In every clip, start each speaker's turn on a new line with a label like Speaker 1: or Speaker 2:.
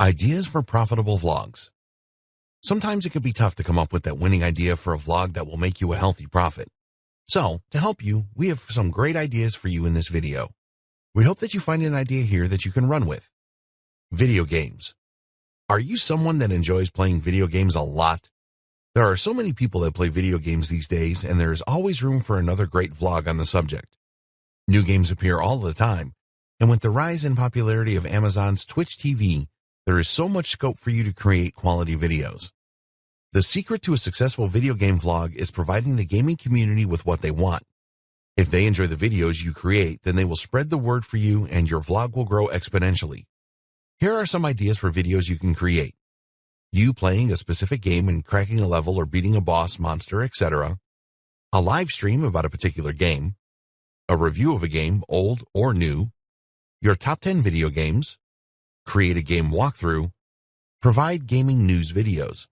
Speaker 1: Ideas for profitable vlogs. Sometimes it can be tough to come up with that winning idea for a vlog that will make you a healthy profit. So, to help you, we have some great ideas for you in this video. We hope that you find an idea here that you can run with. Video games. Are you someone that enjoys playing video games a lot? There are so many people that play video games these days, and there is always room for another great vlog on the subject. New games appear all the time, and with the rise in popularity of Amazon's Twitch TV, there is so much scope for you to create quality videos. The secret to a successful video game vlog is providing the gaming community with what they want. If they enjoy the videos you create, then they will spread the word for you and your vlog will grow exponentially. Here are some ideas for videos you can create. You playing a specific game and cracking a level or beating a boss, monster, etc. A live stream about a particular game. A review of a game, old or new. Your top 10 video games. Create a game walkthrough. Provide gaming news videos.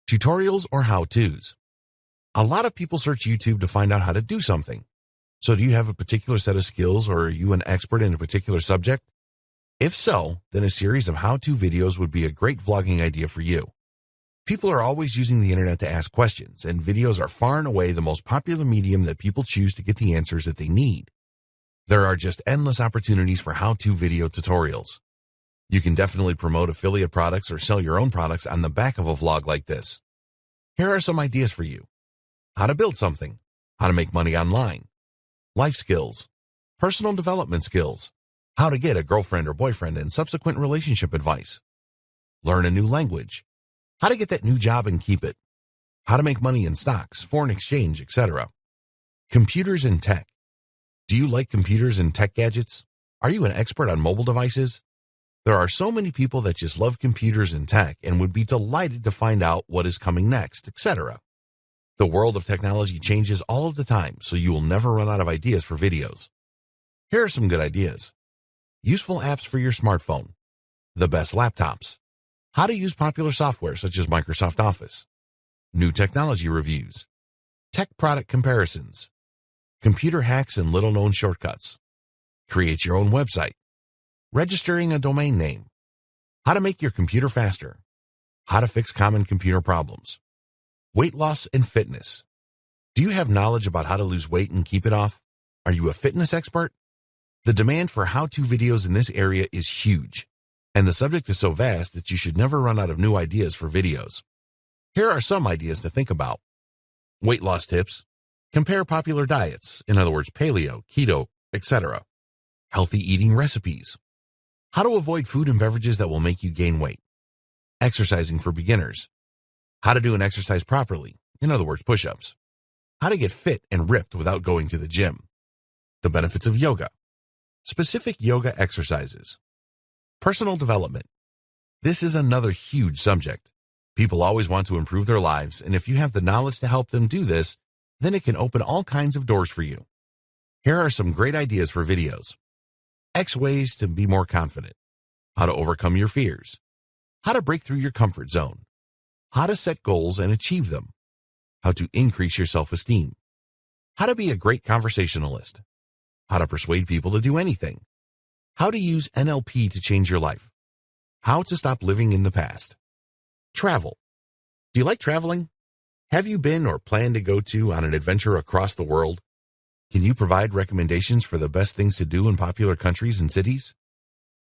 Speaker 1: Tutorials or how-tos. A lot of people search YouTube to find out how to do something. So do you have a particular set of skills, or are you an expert in a particular subject? If so, then a series of how-to videos would be a great vlogging idea for you. People are always using the internet to ask questions, and videos are far and away the most popular medium that people choose to get the answers that they need. There are just endless opportunities for how-to video tutorials. You can definitely promote affiliate products or sell your own products on the back of a vlog like this. Here are some ideas for you. How to build something. How to make money online. Life skills. Personal development skills. How to get a girlfriend or boyfriend and subsequent relationship advice. Learn a new language. How to get that new job and keep it. How to make money in stocks, foreign exchange, etc. Computers and tech. Do you like computers and tech gadgets? Are you an expert on mobile devices? There are so many people that just love computers and tech and would be delighted to find out what is coming next, etc. The world of technology changes all of the time, so you will never run out of ideas for videos. Here are some good ideas. Useful apps for your smartphone. The best laptops. How to use popular software such as Microsoft Office. New technology reviews. Tech product comparisons. Computer hacks and little-known shortcuts. Create your own website. Registering a domain name. How to make your computer faster. How to fix common computer problems. Weight loss and fitness. Do you have knowledge about how to lose weight and keep it off? Are you a fitness expert? The demand for how-to videos in this area is huge, and the subject is so vast that you should never run out of new ideas for videos. Here are some ideas to think about. Weight loss tips. Compare popular diets, in other words, paleo, keto, etc. Healthy eating recipes. How to avoid food and beverages that will make you gain weight. Exercising for beginners. How to do an exercise properly, in other words, push-ups. How to get fit and ripped without going to the gym. The benefits of yoga. Specific yoga exercises. Personal development. This is another huge subject. People always want to improve their lives, and if you have the knowledge to help them do this, then it can open all kinds of doors for you. Here are some great ideas for videos. X ways to be more confident. How to overcome your fears. How to break through your comfort zone. How to set goals and achieve them. How to increase your self-esteem. How to be a great conversationalist. How to persuade people to do anything. How to use NLP to change your life. How to stop living in the past. Travel. Do you like traveling? Have you been or plan to go on an adventure across the world? Can you provide recommendations for the best things to do in popular countries and cities?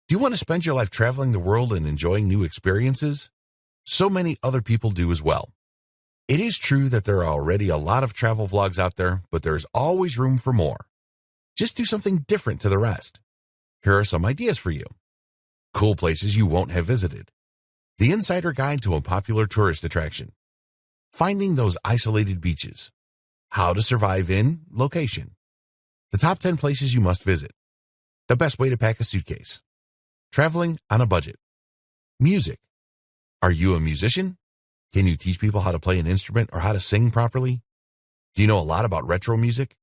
Speaker 1: Do you want to spend your life traveling the world and enjoying new experiences? So many other people do as well. It is true that there are already a lot of travel vlogs out there, but there's always room for more. Just do something different to the rest. Here are some ideas for you. Cool places you won't have visited. The insider guide to a popular tourist attraction. Finding those isolated beaches. How to survive in location. The top 10 places you must visit. The best way to pack a suitcase. Traveling on a budget. Music. Are you a musician? Can you teach people how to play an instrument or how to sing properly? Do you know a lot about retro music?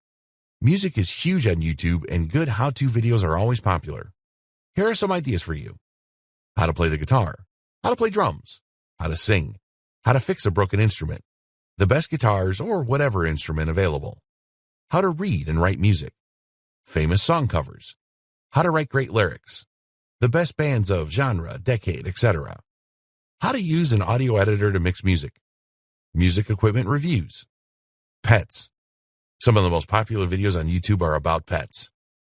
Speaker 1: Music is huge on YouTube, and good how-to videos are always popular. Here are some ideas for you. How to play the guitar. How to play drums. How to sing. How to fix a broken instrument. The best guitars or whatever instrument available. How to read and write music. Famous song covers. How to write great lyrics. the best bands of genre, decade, etc. How to use an audio editor to mix music, music equipment reviews, pets. Some of the most popular videos on YouTube are about pets.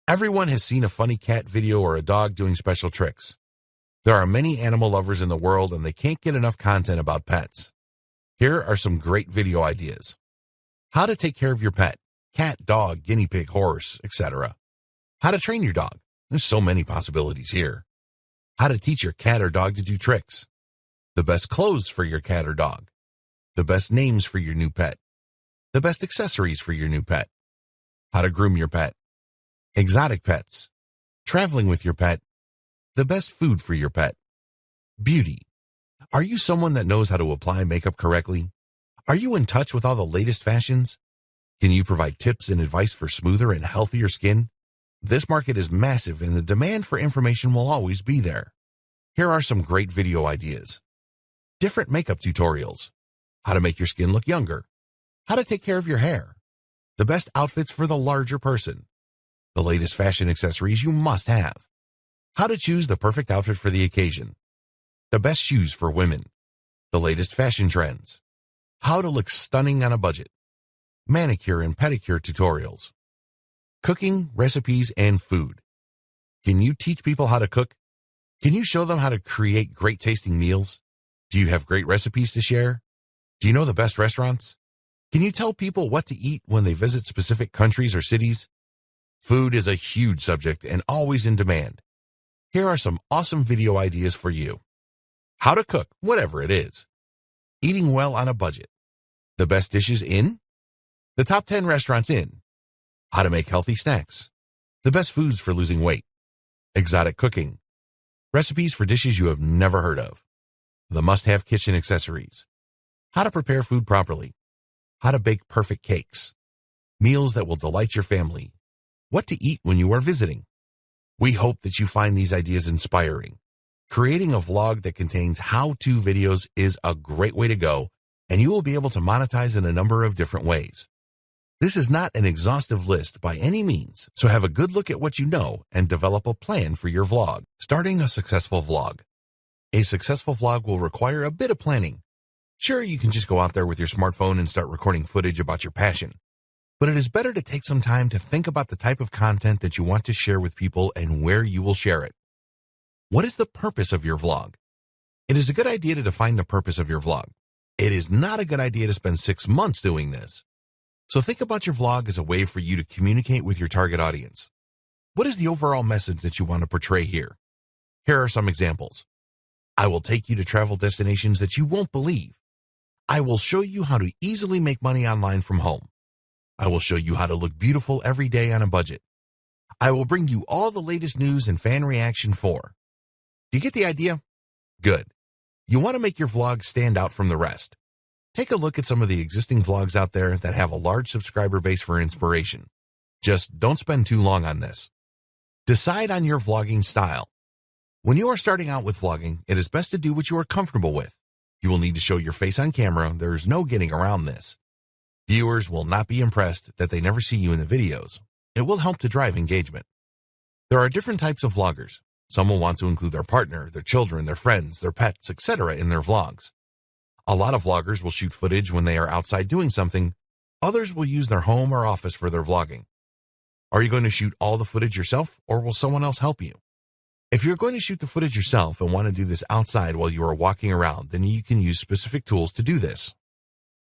Speaker 1: Everyone has seen a funny cat video or a dog doing special tricks. There are many animal lovers in the world and they can't get enough content about pets. Here are some great video ideas. How to take care of your pet, cat, dog, guinea pig, horse, etc. How to train your dog. There's so many possibilities here. How to teach your cat or dog to do tricks. The best clothes for your cat or dog. The best names for your new pet. The best accessories for your new pet. How to groom your pet. Exotic pets. Traveling with your pet. The best food for your pet. Beauty. Are you someone that knows how to apply makeup correctly? Are you in touch with all the latest fashions? Can you provide tips and advice for smoother and healthier skin? This market is massive and the demand for information will always be there. Here are some great video ideas. Different makeup tutorials. How to make your skin look younger. How to take care of your hair. The best outfits for the larger person. The latest fashion accessories you must have. How to choose the perfect outfit for the occasion. The best shoes for women. The latest fashion trends. How to look stunning on a budget. Manicure and pedicure tutorials. Cooking, recipes, and food. Can you teach people how to cook? Can you show them how to create great tasting meals? Do you have great recipes to share? Do you know the best restaurants? Can you tell people what to eat when they visit specific countries or cities? Food is a huge subject and always in demand. Here are some awesome video ideas for you. How to cook, whatever it is. Eating well on a budget. The best dishes in? The top 10 restaurants in. How to make healthy snacks. The best foods for losing weight. Exotic cooking. Recipes for dishes you have never heard of. The must-have kitchen accessories. How to prepare food properly. How to bake perfect cakes. Meals that will delight your family. What to eat when you are visiting. We hope that you find these ideas inspiring. Creating a vlog that contains how-to videos is a great way to go, and you will be able to monetize in a number of different ways. This is not an exhaustive list by any means, so have a good look at what you know and develop a plan for your vlog. Starting a successful vlog. A successful vlog will require a bit of planning. Sure, you can just go out there with your smartphone and start recording footage about your passion. But it is better to take some time to think about the type of content that you want to share with people and where you will share it. What is the purpose of your vlog? It is a good idea to define the purpose of your vlog. It is not a good idea to spend 6 months doing this. So think about your vlog as a way for you to communicate with your target audience. What is the overall message that you want to portray here? Here are some examples. I will take you to travel destinations that you won't believe. I will show you how to easily make money online from home. I will show you how to look beautiful every day on a budget. I will bring you all the latest news and fan reaction for. Do you get the idea? Good. You want to make your vlog stand out from the rest. Take a look at some of the existing vlogs out there that have a large subscriber base for inspiration. Just don't spend too long on this. Decide on your vlogging style. When you are starting out with vlogging, it is best to do what you are comfortable with. You will need to show your face on camera. There is no getting around this. Viewers will not be impressed that they never see you in the videos. It will help to drive engagement. There are different types of vloggers. Some will want to include their partner, their children, their friends, their pets, etc. in their vlogs. A lot of vloggers will shoot footage when they are outside doing something. Others will use their home or office for their vlogging. Are you going to shoot all the footage yourself, or will someone else help you? If you're going to shoot the footage yourself and want to do this outside while you are walking around, then you can use specific tools to do this.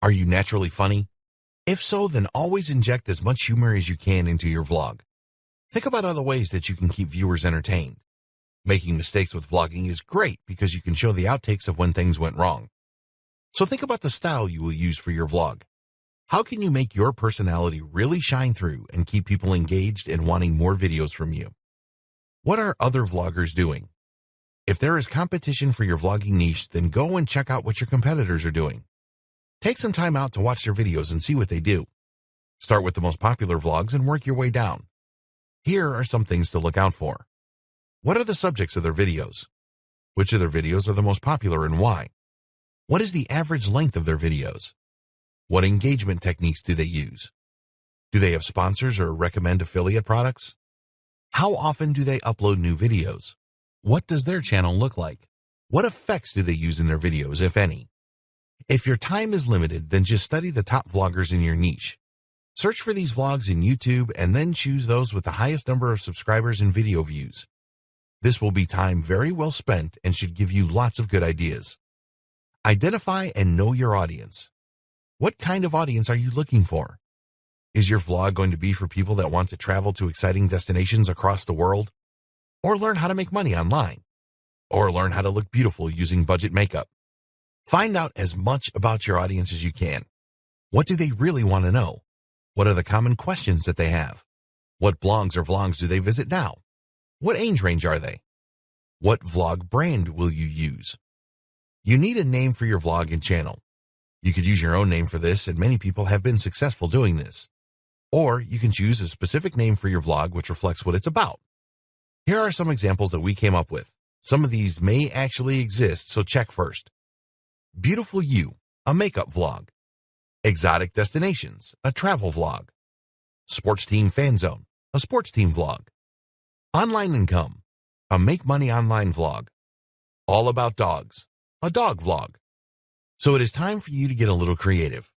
Speaker 1: Are you naturally funny? If so, then always inject as much humor as you can into your vlog. Think about other ways that you can keep viewers entertained. Making mistakes with vlogging is great because you can show the outtakes of when things went wrong. So think about the style you will use for your vlog. How can you make your personality really shine through and keep people engaged and wanting more videos from you? What are other vloggers doing? If there is competition for your vlogging niche, then go and check out what your competitors are doing. Take some time out to watch their videos and see what they do. Start with the most popular vlogs and work your way down. Here are some things to look out for. What are the subjects of their videos? Which of their videos are the most popular and why? What is the average length of their videos? What engagement techniques do they use? Do they have sponsors or recommend affiliate products? How often do they upload new videos? What does their channel look like? What effects do they use in their videos, if any? If your time is limited, then just study the top vloggers in your niche. Search for these vlogs in YouTube and then choose those with the highest number of subscribers and video views. This will be time very well spent and should give you lots of good ideas. Identify and know your audience. What kind of audience are you looking for? Is your vlog going to be for people that want to travel to exciting destinations across the world? Or learn how to make money online? Or learn how to look beautiful using budget makeup? Find out as much about your audience as you can. What do they really want to know? What are the common questions that they have? What blogs or vlogs do they visit now? What age range are they? What vlog brand will you use? You need a name for your vlog and channel. You could use your own name for this, and many people have been successful doing this. Or you can choose a specific name for your vlog which reflects what it's about. Here are some examples that we came up with. Some of these may actually exist, so check first. Beautiful You, a makeup vlog. Exotic Destinations, a travel vlog. Sports Team Fan Zone, a sports team vlog. Online Income, a make money online vlog. All About Dogs, a dog vlog. So it is time for you to get a little creative.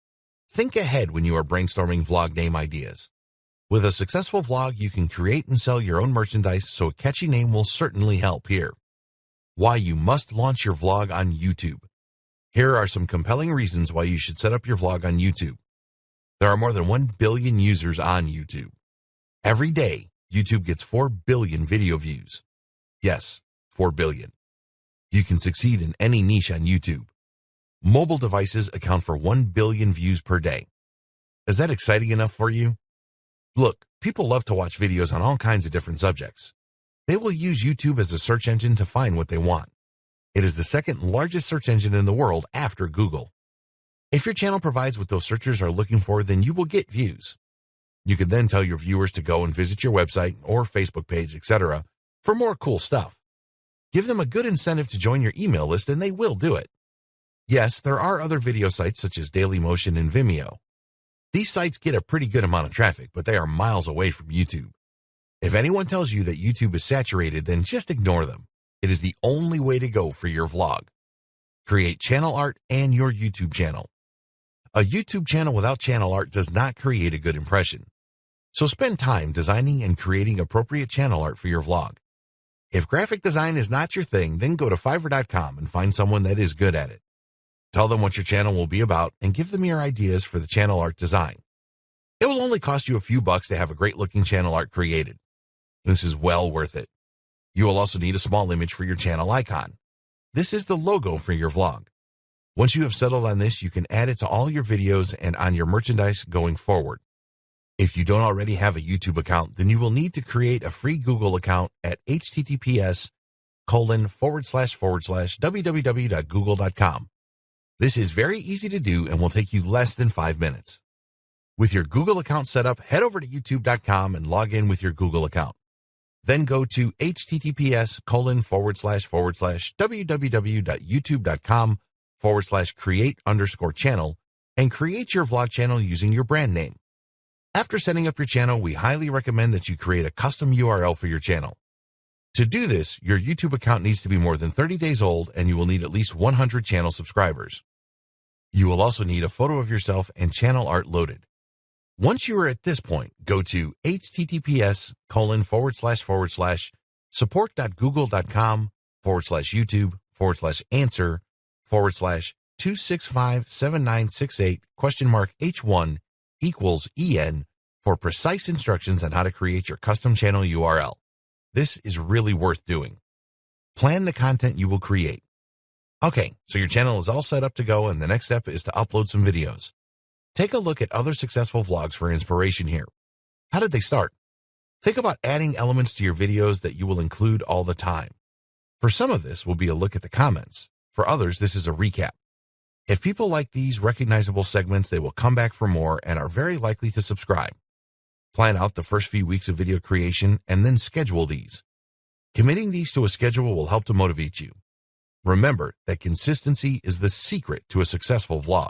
Speaker 1: Think ahead when you are brainstorming vlog name ideas. With a successful vlog, you can create and sell your own merchandise, so a catchy name will certainly help here. Why you must launch your vlog on YouTube. Here are some compelling reasons why you should set up your vlog on YouTube. There are more than 1 billion users on YouTube. Every day, YouTube gets 4 billion video views. Yes, 4 billion. You can succeed in any niche on YouTube. Mobile devices account for 1 billion views per day. Is that exciting enough for you? Look, people love to watch videos on all kinds of different subjects. They will use YouTube as a search engine to find what they want. It is the second largest search engine in the world after Google. If your channel provides what those searchers are looking for, then you will get views. You can then tell your viewers to go and visit your website or Facebook page, etc., for more cool stuff. Give them a good incentive to join your email list and they will do it. Yes, there are other video sites such as Dailymotion and Vimeo. These sites get a pretty good amount of traffic, but they are miles away from YouTube. If anyone tells you that YouTube is saturated, then just ignore them. It is the only way to go for your vlog. Create channel art and your YouTube channel. A YouTube channel without channel art does not create a good impression. So spend time designing and creating appropriate channel art for your vlog. If graphic design is not your thing, then go to Fiverr.com and find someone that is good at it. Tell them what your channel will be about and give them your ideas for the channel art design. It will only cost you a few bucks to have a great looking channel art created. This is well worth it. You will also need a small image for your channel icon. This is the logo for your vlog. Once you have settled on this, you can add it to all your videos and on your merchandise going forward. If you don't already have a YouTube account, then you will need to create a free Google account at https://www.google.com. This is very easy to do and will take you less than 5 minutes. With your Google account set up, head over to youtube.com and log in with your Google account. Then go to https://www.youtube.com/create_channel and create your vlog channel using your brand name. After setting up your channel, we highly recommend that you create a custom URL for your channel. To do this, your YouTube account needs to be more than 30 days old and you will need at least 100 channel subscribers. You will also need a photo of yourself and channel art loaded. Once you are at this point, go to https://support.google.com/answer/2657968?H1 for precise instructions on how to create your custom channel URL. This is really worth doing. Plan the content you will create. Okay, so your channel is all set up to go and the next step is to upload some videos. Take a look at other successful vlogs for inspiration here. How did they start? Think about adding elements to your videos that you will include all the time. For some of this will be a look at the comments. For others, this is a recap. If people like these recognizable segments, they will come back for more and are very likely to subscribe. Plan out the first few weeks of video creation and then schedule these. Committing these to a schedule will help to motivate you. Remember that consistency is the secret to a successful vlog.